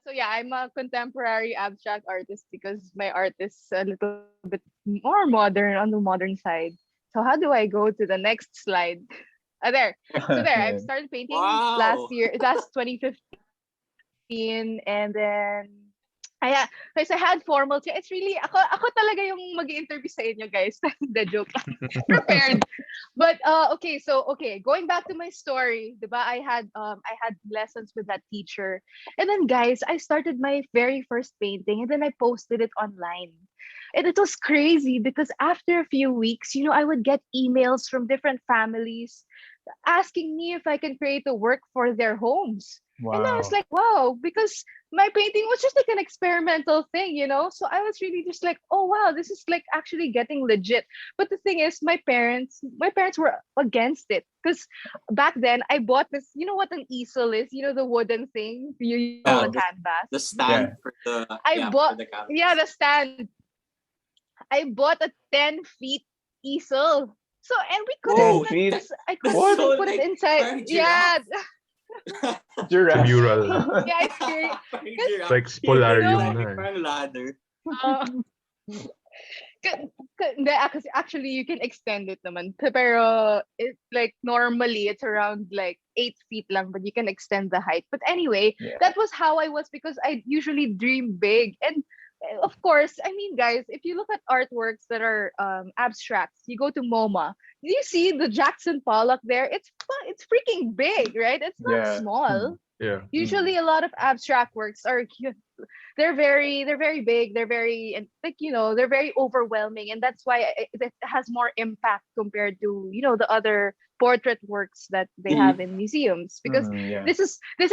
So yeah, I'm a contemporary abstract artist because my art is a little bit more modern on the modern side. So how do I go to the next slide? There. So there, I've started painting last Wow. year, last 2015, and then I guys, I had formal. It's really ako talaga yung mag-interview sa inyo, guys. The joke lang. Prepared. But okay, going back to my story, diba? I had lessons with that teacher. And then guys, I started my very first painting and then I posted it online. And it was crazy because after a few weeks, I would get emails from different families asking me if I can create a work for their homes. And I was Wow. like, wow, because my painting was just like an experimental thing. So I was really just like, oh wow, this is like actually getting legit. But the thing is, my parents were against it because back then I bought this. You know what an easel is? You know the wooden thing you use on Yeah, the Oh, canvas. the yeah. stand for the I bought for the yeah canvas. the stand. I bought a 10 feet easel. So and we couldn't 10 Whoa, even feet? because I that's couldn't What? even so put it like inside. parang Yeah, giraffe. Giraffe. It's a mural. yeah, it's scary. Parang Because It's giraffe. like You put it no, spolarium inside na like eh. parang ladder. uh, actually you can extend it naman. Pero it like normally it's around like 8 feet lang, but you can extend the height. But anyway, Yeah. that was how I was because I usually dream big. And of course, I mean guys, if you look at artworks that are abstracts, you go to MoMA. Do you see the Jackson Pollock there? It's freaking big, right? It's not Yeah. small. Yeah. Usually a lot of abstract works are they're very big, they're very and like they're very overwhelming, and that's why it has more impact compared to the other portrait works that they have Mhm. in museums, because Yeah. this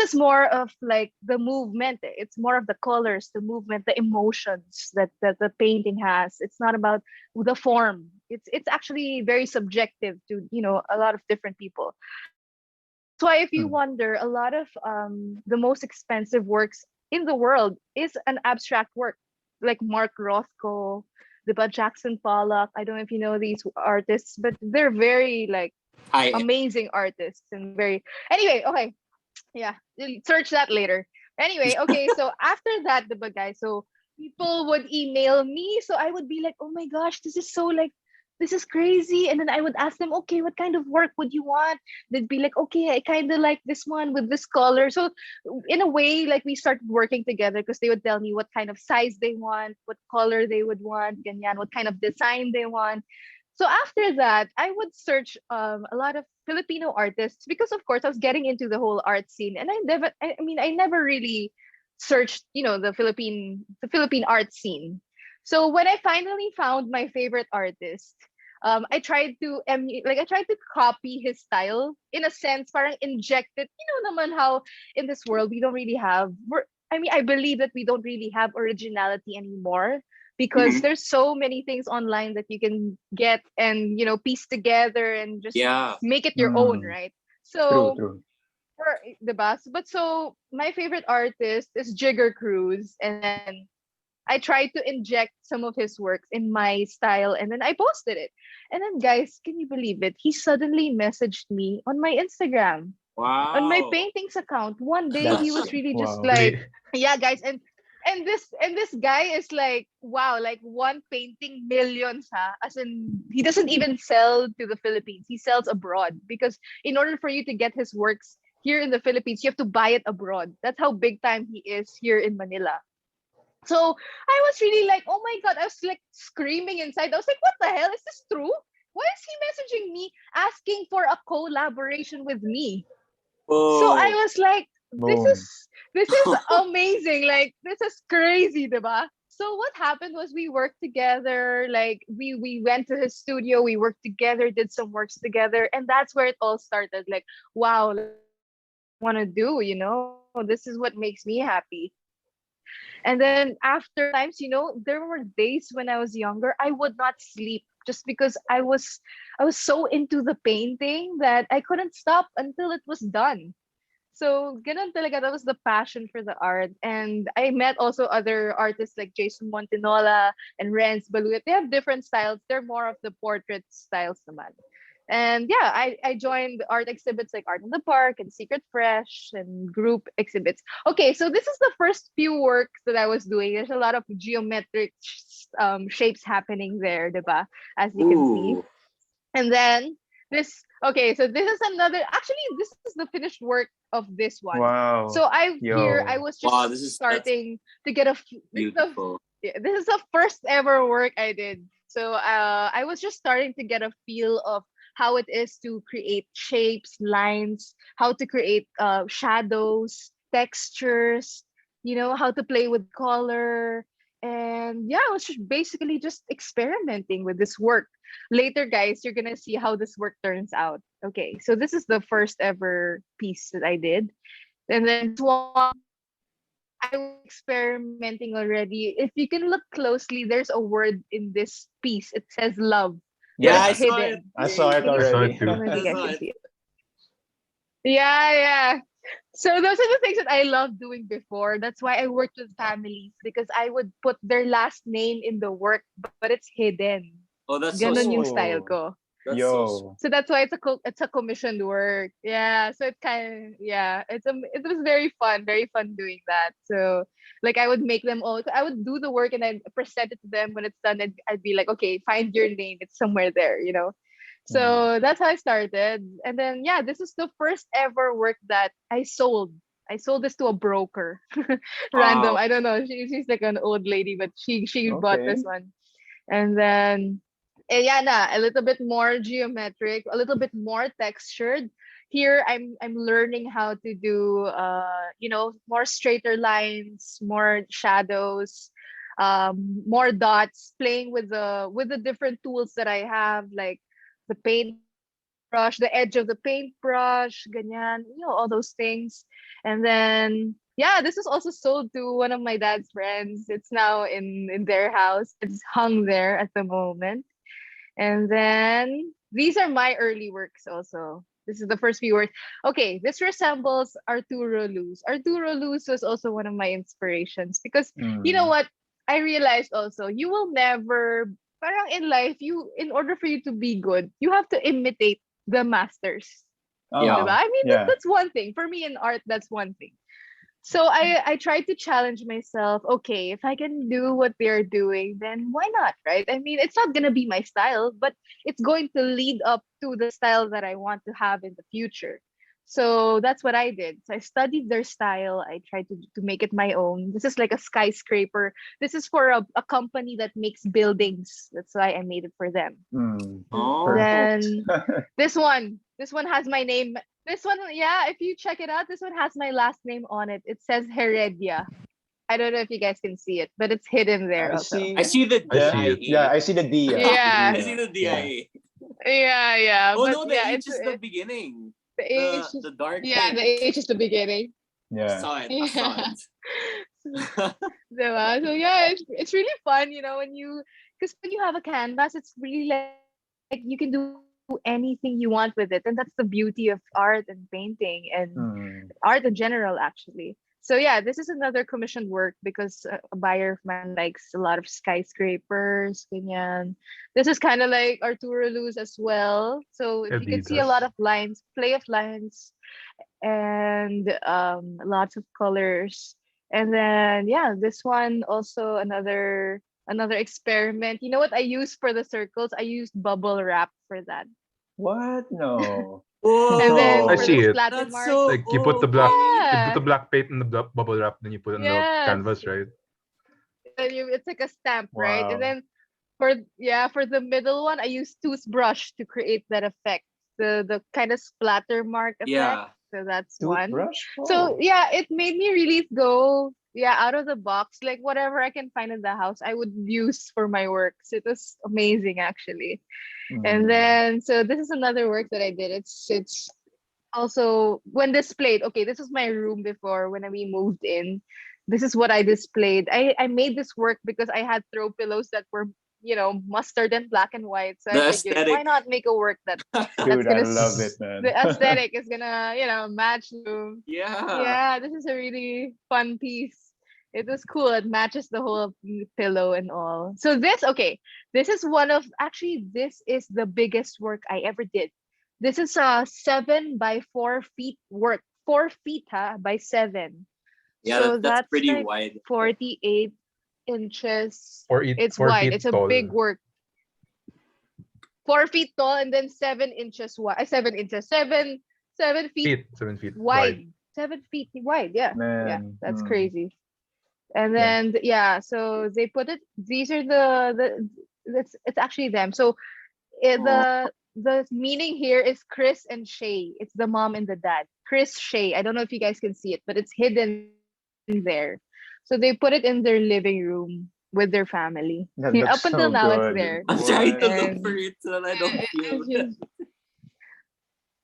is more of like the movement. It's more of the colors, the movement, the emotions that the painting has. It's not about the form. It's actually very subjective to a lot of different people. That's why if you Mm. wonder, a lot of the most expensive works in the world is an abstract work, like Mark Rothko, the Jackson Pollock. I don't know if you know these artists, but they're very like I amazing artists and very. Anyway, okay, yeah, you'll search that later. Anyway, okay, so after that, the guys, so people would email me, so I would be like, oh my gosh, this is so like this is crazy. And then I would ask them, okay, what kind of work would you want? They'd be like, okay, I kind of like this one with this color. So in a way, like we started working together because they would tell me what kind of size they want, what color they would want, ganyan, what kind of design they want. So after that, I would search a lot of Filipino artists because, of course, I was getting into the whole art scene, and I never really searched, the Philippine art scene. So when I finally found my favorite artist, I tried to copy his style in a sense, parang inject it. You know, naman how in this world we don't really have. I believe that we don't really have originality anymore because Mhm. there's so many things online that you can get and piece together and just Yeah. make it your own, Mm. right? True, So true. for the bus, but so my favorite artist is Jigger Cruz, and then I tried to inject some of his works in my style, and then I posted it. And then guys, can you believe it? He suddenly messaged me on my Instagram, on my Wow. paintings account. One day he That's was really just wow. like, Really? yeah, guys, and this guy is like, wow, like one painting millions, huh? As in, he doesn't even sell to the Philippines. He sells abroad because in order for you to get his works here in the Philippines, you have to buy it abroad. That's how big time he is here in Manila. So I was really like, oh my god, I was like screaming inside. I was like, what the hell? Is this true? Why is he messaging me asking for a collaboration with me? So I Oh. was like, this is Boom. this is amazing. Like this is crazy, diba? So what happened was we worked together. Like we went to his studio, we worked together, did some works together, and that's where it all started. Like, wow, like this is what I want to do, this is what makes me happy. And then after that, sometimes, there were days when I was younger, I would not sleep just because I was so into the painting that I couldn't stop until it was done. So, ganun talaga, that was the passion for the art. And I met also other artists like Jason Montinola and Renz Baluet. They have different styles. They're more of the portrait styles naman. And yeah, I joined art exhibits like Art in the Park and Secret Fresh and group exhibits. Okay, so this is the first few works that I was doing. There's a lot of geometric shapes happening there, diba? As you can see. Ooh. And then this, okay, so this is another, actually, this is the finished work of this one. So Wow. I Yo. was Wow, just that's starting to get this is the beautiful. yeah, this is the first ever work I did. So I was just starting to get a feel of how it is to create shapes, lines, how to create shadows, textures, how to play with color. And yeah, I was just basically just experimenting with this work. Later, guys, you're gonna see how this work turns out. Okay, so this is the first ever piece that I did. And then this one, I was experimenting already. If you can look closely, there's a word in this piece. It says love, but Yeah, it's I Yeah. saw it. hidden. I saw it Like I it's, saw already. it I don't too. know if you I guys saw can it. see it. Yeah, yeah. So those are the things that I loved doing before. That's why I worked with families because I would put their last name in the work, but it's hidden. Oh, that's so Ganon yung sweet. style Oh. ko. That's so sweet. Yo. So that's why it's a commissioned work. Yeah. So it kind of yeah. It was very fun doing that. So like I would make them all. I would do the work and then present it to them when it's done. I'd be like, okay, find your name. It's somewhere there. Mm. So that's how I started. And then yeah, this is the first ever work that I sold. I sold this to a broker. Random. Wow. I don't know. She's like an old lady, but she bought this Okay. one. And then yeah, a little bit more geometric, a little bit more textured. Here I'm learning how to do more straighter lines, more shadows, more dots, playing with the different tools that I have, like the paintbrush, the edge of the paintbrush, ganyan, all those things. And then yeah, this was also sold to one of my dad's friends. It's now in their house. It's hung there at the moment. And then these are my early works also. This is the first few works. Okay, this resembles Arturo Luz. Arturo Luz was also one of my inspirations because you know Mm. what? I realized also you will never parang in life in order for you to be good, you have to imitate the masters. Yeah. Diba? Uh-huh. I mean Yeah. that's one thing. For me in art, that's one thing. So I tried to challenge myself. Okay, if I can do what they're doing, then why not, right? I mean, it's not gonna be my style, but it's going to lead up to the style that I want to have in the future. So that's what I did. So I studied their style. I tried to make it my own. This is like a skyscraper. This is for a company that makes buildings. That's why I made it for them. Mm. Oh. Perfect. Then this one has my name. This one, yeah, if you check it out, this one has my last name on it. It says Heredia. I don't know if you guys can see it, but it's hidden there I also. I see see the I see it. yeah, DIA. I see the D. I Yeah, Yeah. see the Yeah. DIA. yeah. Oh But no, the yeah, H is the beginning. the H The is dark yeah, the H. H is the beginning. I Yeah. saw it. I saw Yeah. it. Diba? So yeah, it's really fun, because when you have a canvas, it's really like you can do anything you want with it, and that's the beauty of art and painting and art in general, Mm. actually. So yeah, this is another commissioned work because a buyer of mine likes a lot of skyscrapers, ganyan. This is kind of like Arturo Luz as well. So if you can see a lot Adidas. of lines, play of lines, and lots of colors. And then yeah, this one also another experiment. You know what I used for the circles? I used bubble wrap for that. What? No. And then I for the see No. it. splatter That's marks, so Like you put yeah, the black paint in the bubble wrap, then you put it on the yes. canvas, right? It's like a stamp, right? And Wow. then for the middle one, I used toothbrush to create that effect, the kind of splatter mark effect. yeah. So that's one. Toothbrush? So Oh. yeah, it made me really go out of the box. Like whatever I can find in the house, I would use for my works. It was amazing actually. And Mm. then so this is another work that I did. It's also when displayed. Okay, this was my room before when we moved in. This is what I displayed. I made this work because I had throw pillows that were mustard and black and white. So I The figured why aesthetic. not make a work that's Dude, I gonna love it, man. the aesthetic is gonna match the room. Yeah. Yeah, this is a really fun piece. It was cool. It matches the whole pillow and all. So this is one of actually this is the biggest work I ever did. This is a 7 by 4 feet work. 4 feet, by 7. Yeah, So that's that's pretty like wide. 48 inches. It's Four wide. feet It's a tall. big work. 4 feet tall and then 7 inches wide. 7 inches. 7 feet 7 feet wide. wide. 7 feet wide. Yeah. Yeah. Man. That's crazy. And Yeah. then yeah, so they put it. These are the it's actually them. So Oh, the meaning here is Chris and Shay. It's the mom and the dad. Chris Shay. I don't know if you guys can see it, but it's hidden there. So they put it in their living room with their family. Up That until looks now, it's so there. good. I'm trying to What? look And for it so that I don't feel. it's just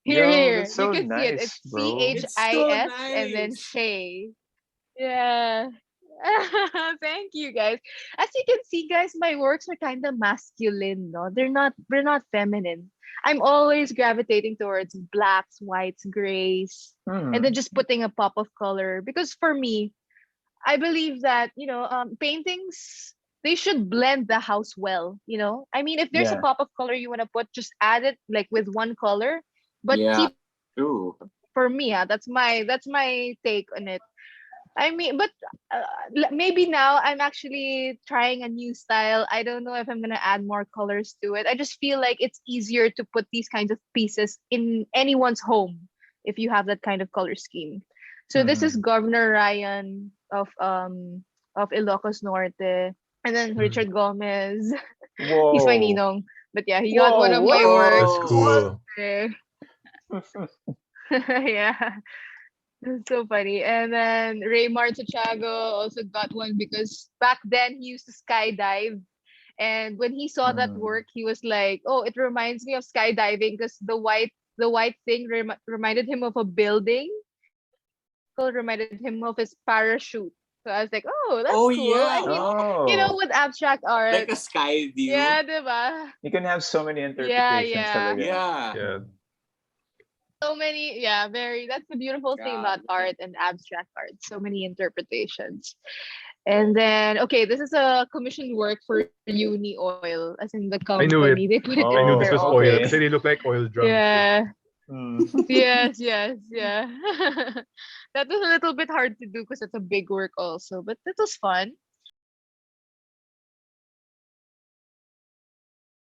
Yo, here. that's You so can see it. It's nice, C bro. H It's I so S and then nice. Shay. Yeah. Thank you guys. As you can see, guys, my works are kind of masculine, no? They're not feminine. I'm always gravitating towards blacks, whites, grays, and then Hmm. just putting a pop of color. Because for me, I believe that, paintings, they should blend the house well, I mean, if there's a Yeah. pop of color you want to put, just add it like with one color, but Yeah, keep it simple. true. For me, that's my take on it. I mean, but maybe now I'm actually trying a new style. I don't know if I'm gonna add more colors to it. I just feel like it's easier to put these kinds of pieces in anyone's home if you have that kind of color scheme. So this is Hmm. Governor Ryan of Ilocos Norte, and then Mm. Richard Gomez. He's my Whoa. ninong, but yeah, he got one Whoa, of my what? That's works. Oh, What? cool. Eh, yeah. It's so funny. And then Raymar Tiago also got one because back then he used to skydive. And when he saw that Hmm. work, he was like, "Oh, it reminds me of skydiving because the white thing reminded him of a building, and then the circle reminded him of his parachute." So I was like, "Oh, that's oh cool." I yeah. mean, Oh, with abstract Like art, a sky view. yeah, diba? you can have so many Yeah, interpretations yeah. talaga. Yeah. Yeah. So many, yeah, very. That's the beautiful thing God. about art and abstract art. So many interpretations. And then, okay, this is a commissioned work for Uni Oil, as in the I knew company. it. They put it in I knew their this Oh, was oil office. kasi okay. they look like oil drums. Eh. Yeah. Hmm. Yes, yes, yeah. That was a little bit hard to do because it's a big work also, but it was fun.